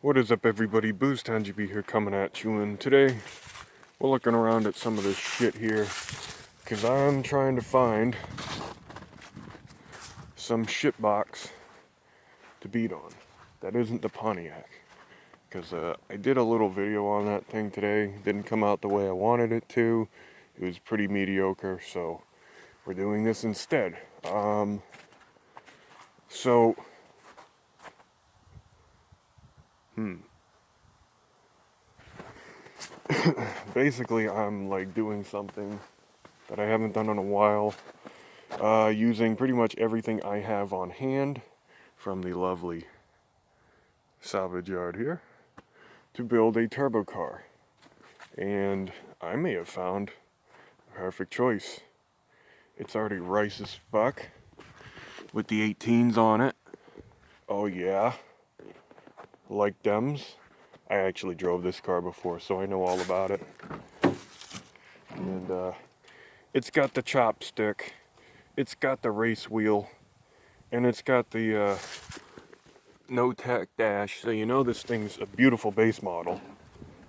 What is up, everybody? Booze Tangibi here coming at you, and today we're looking around at some of this shit here because I'm trying to find some shit box to beat on that isn't the Pontiac, because I did a little video on that thing today. Didn't come out the way I wanted it to. It was pretty mediocre, so we're doing this instead. Basically, I'm like doing something that I haven't done in a while, using pretty much everything I have on hand from the lovely salvage yard here to build a turbo car. And I may have found a perfect choice. It's already rice as fuck with the 18s on it. Oh yeah, like dems. I actually drove this car before, so I know all about it. And it's got the chopstick, it's got the race wheel, and it's got the no tech dash, so you know this thing's a beautiful base model.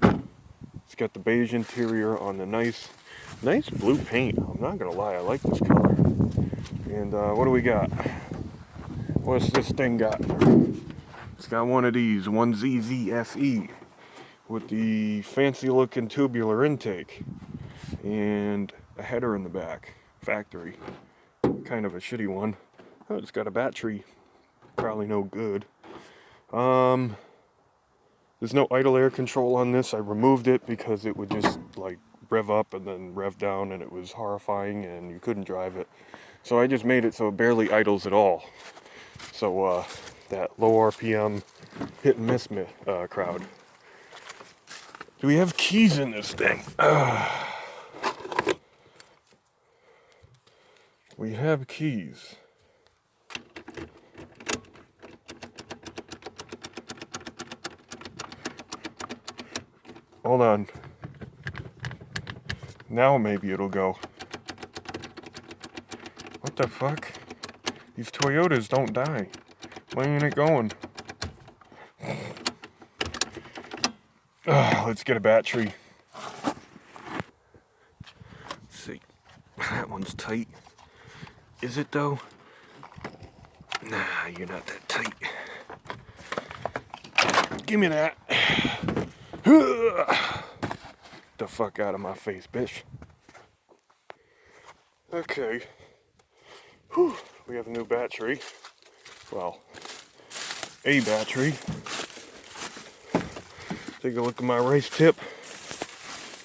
It's got the beige interior on the nice blue paint. I'm not gonna lie, I like this color. And what do we got? What's this thing got? It's got one of these, one ZZFE with the fancy looking tubular intake and a header in the back, factory. Kind of a shitty one. Oh, it's got a battery, probably no good. There's no idle air control on this. I removed it because it would just like rev up and then rev down, and it was horrifying and you couldn't drive it. So I just made it so it barely idles at all. So that low RPM hit and miss crowd. Do we have keys in this thing? We have keys. Hold on. Now maybe it'll go. What the fuck? These Toyotas don't die. Why ain't it going? Let's get a battery. Let's see. That one's tight. Is it though? Nah, you're not that tight. Give me that. The fuck out of my face, bitch. Okay. Whew. We have a new battery. Well, a battery. Take a look at my race tip.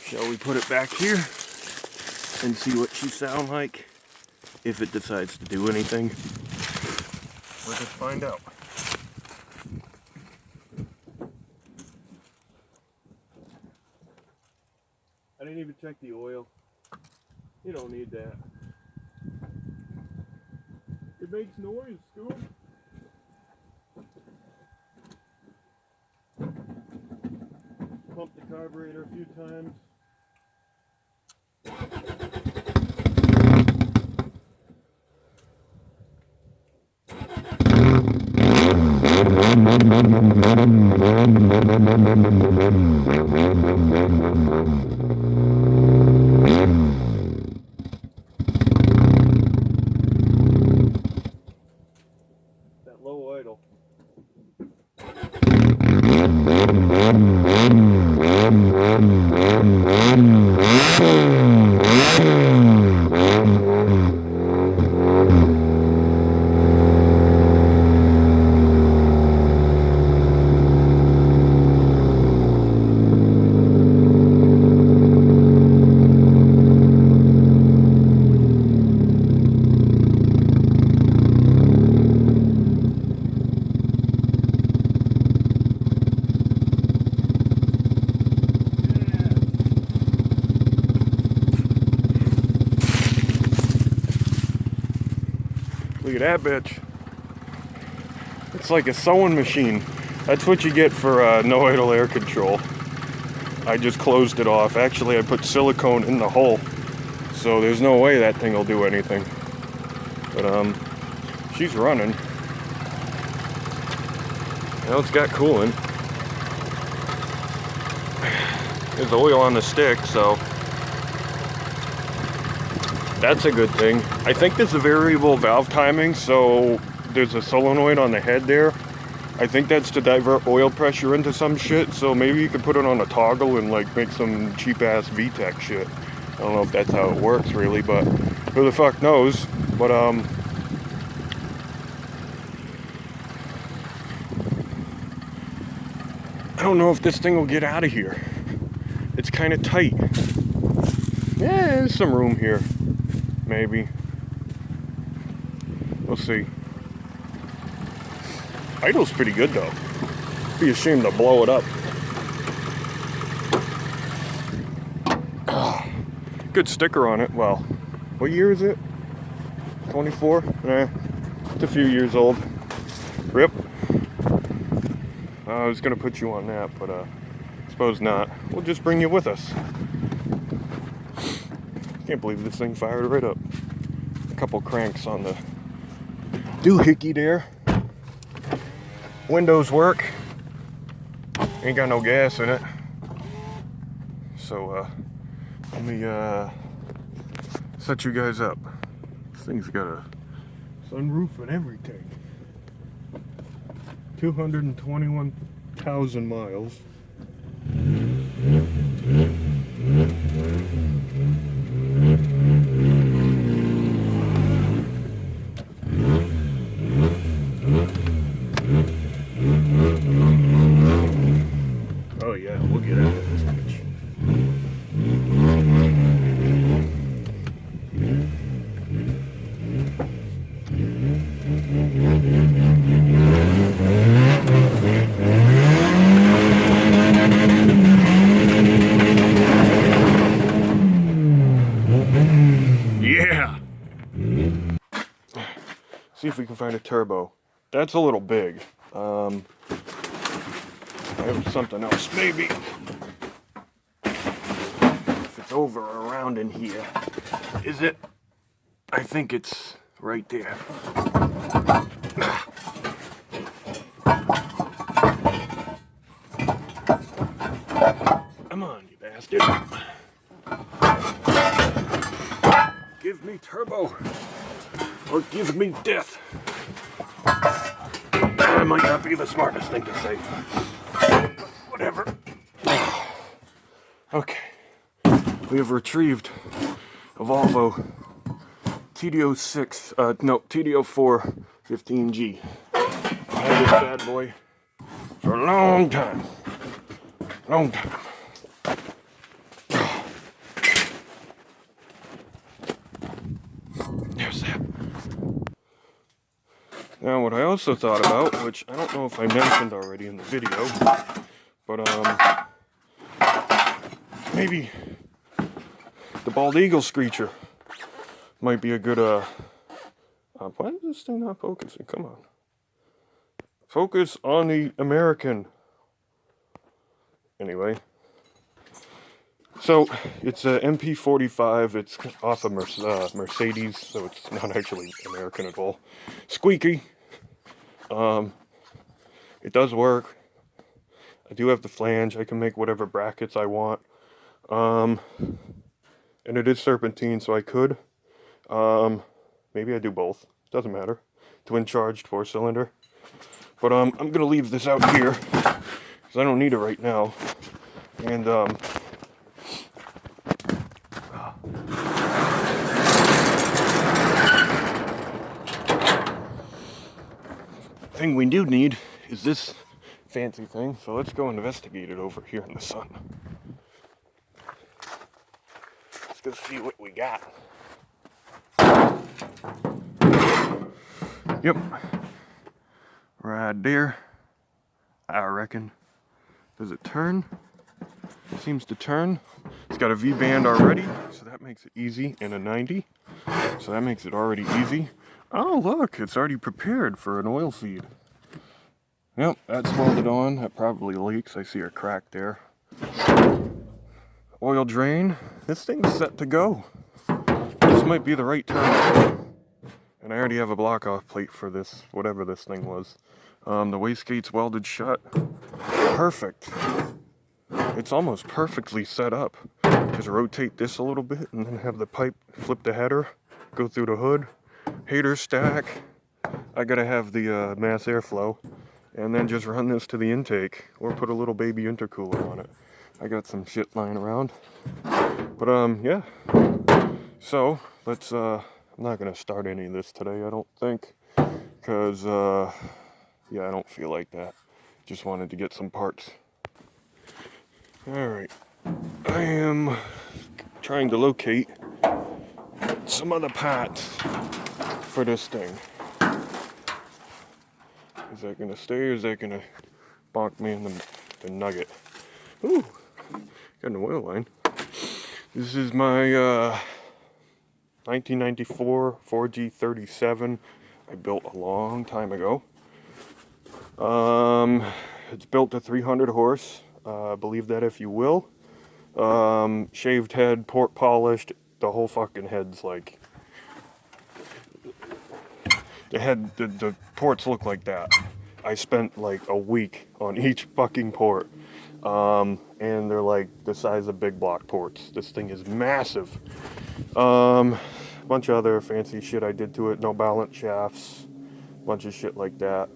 Shall we put it back here and see what she sound like? If it decides to do anything. We'll just find out. I didn't even check the oil. You don't need that. It makes noise, Scoop. Pump the carburetor a few times. That low idle. Look at that bitch. It's like a sewing machine. That's what you get for no idle air control. I just closed it off. Actually, I put silicone in the hole, so there's no way that thing will do anything. But she's running. Now it's got coolant. There's oil on the stick, so that's a good thing. I think there's a variable valve timing, so there's a solenoid on the head there. I think that's to divert oil pressure into some shit, so maybe you could put it on a toggle and like make some cheap-ass VTEC shit. I don't know if that's how it works really, but who the fuck knows. But I don't know if this thing will get out of here. It's kind of tight. Yeah, there's some room here. Maybe. We'll see. Idle's pretty good though. Be ashamed to blow it up. Good sticker on it. Well, what year is it? 24? It's a few years old. Rip. I was gonna put you on that, but suppose not. We'll just bring you with us. Can't believe this thing fired right up. A couple cranks on the doohickey there. Windows work. Ain't got no gas in it. So let me set you guys up. This thing's got a sunroof and everything. 221,000 miles. Oh yeah, we'll get out of this bitch. Yeah! See if we can find a turbo. That's a little big. I have something else, maybe. If it's over or around in here. Is it? I think it's right there. Come on, you bastard. Give me turbo. Or give me death. That might not be the smartest thing to say. Whatever. Okay. We have retrieved a Volvo TD4 15G. I had this bad boy for a long time. Long time. There's that. Now what I also thought about, which I don't know if I mentioned already in the video, but maybe the bald eagle screecher might be a good why is this thing not focusing? Come on. Focus on the American. Anyway. So, it's a MP45, it's off of Mercedes, so it's not actually American at all. Squeaky. It does work. I do have the flange, I can make whatever brackets I want. And it is serpentine, so I could. Maybe I do both, doesn't matter. Twin charged, 4-cylinder. But I'm gonna leave this out here, because I don't need it right now. And thing we do need is this fancy thing, so let's go investigate it over here in the sun. Let's go see what we got. Yep, right there, I reckon. Does it turn? Seems to turn. It's got a V-band already, so that makes it easy, and a 90, so that makes it already easy. Oh look, it's already prepared for an oil feed. Yep, that's welded on. That probably leaks. I see a crack there. Oil drain. This thing's set to go. This might be the right turn. And I already have a block off plate for this, whatever this thing was. The wastegate's welded shut. Perfect. it's almost perfectly set up. Just rotate this a little bit and then have the pipe flip the header, go through the hood, hater stack. I gotta have the mass airflow, and then just run this to the intake or put a little baby intercooler on it. I got some shit lying around, but yeah. So let's I'm not gonna start any of this today, I don't think, because yeah, I don't feel like that. Just wanted to get some parts. All right, I am trying to locate some other parts for this thing. Is that gonna stay or is that gonna bonk me in the nugget? Ooh, got an oil line. This is my 1994 4G37 I built a long time ago. It's built to 300 horse. Believe that if you will. Shaved head, port polished, the whole fucking head's like... The ports look like that. I spent like a week on each fucking port. And they're like the size of big block ports. This thing is massive. Bunch of other fancy shit I did to it. No balance shafts. Bunch of shit like that.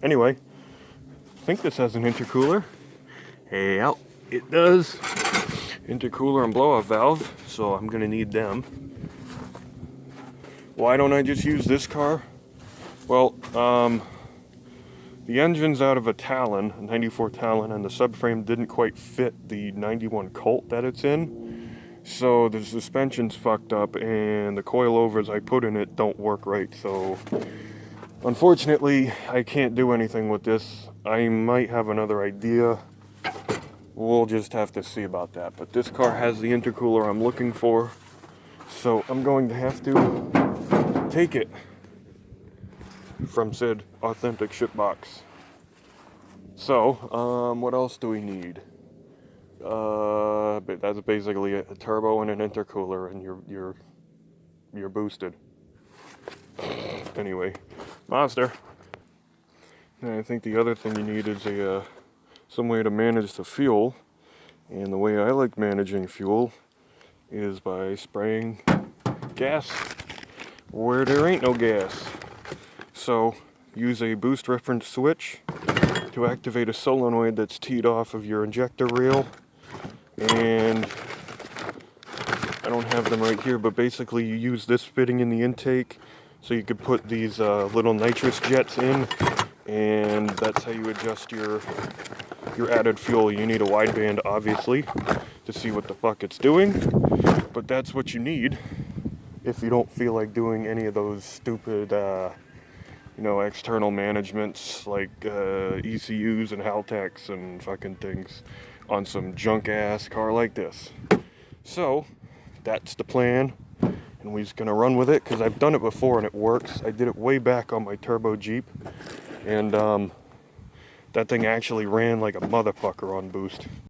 Anyway, I think this has an intercooler. Hey, out. It does. Intercooler and blow-off valve. So I'm gonna need them. Why don't I just use this car? Well, the engine's out of a Talon, a 94 Talon, and the subframe didn't quite fit the 91 Colt that it's in. So the suspension's fucked up and the coilovers I put in it don't work right. So unfortunately, I can't do anything with this. I might have another idea. We'll just have to see about that. But this car has the intercooler I'm looking for. So I'm going to have to take it from said authentic shitbox. So, what else do we need? That's basically a turbo and an intercooler, and you're boosted. Anyway, monster. And I think the other thing you need is some way to manage the fuel. And the way I like managing fuel is by spraying gas where there ain't no gas. So use a boost reference switch to activate a solenoid that's teed off of your injector reel. And I don't have them right here, but basically you use this fitting in the intake so you could put these little nitrous jets in, and that's how you adjust your added fuel. You need a wideband, obviously, to see what the fuck it's doing, but that's what you need if you don't feel like doing any of those stupid external managements like ECUs and Haltecs and fucking things on some junk ass car like this. So that's the plan, and we're just gonna run with it because I've done it before and it works. I did it way back on my turbo Jeep, and that thing actually ran like a motherfucker on boost.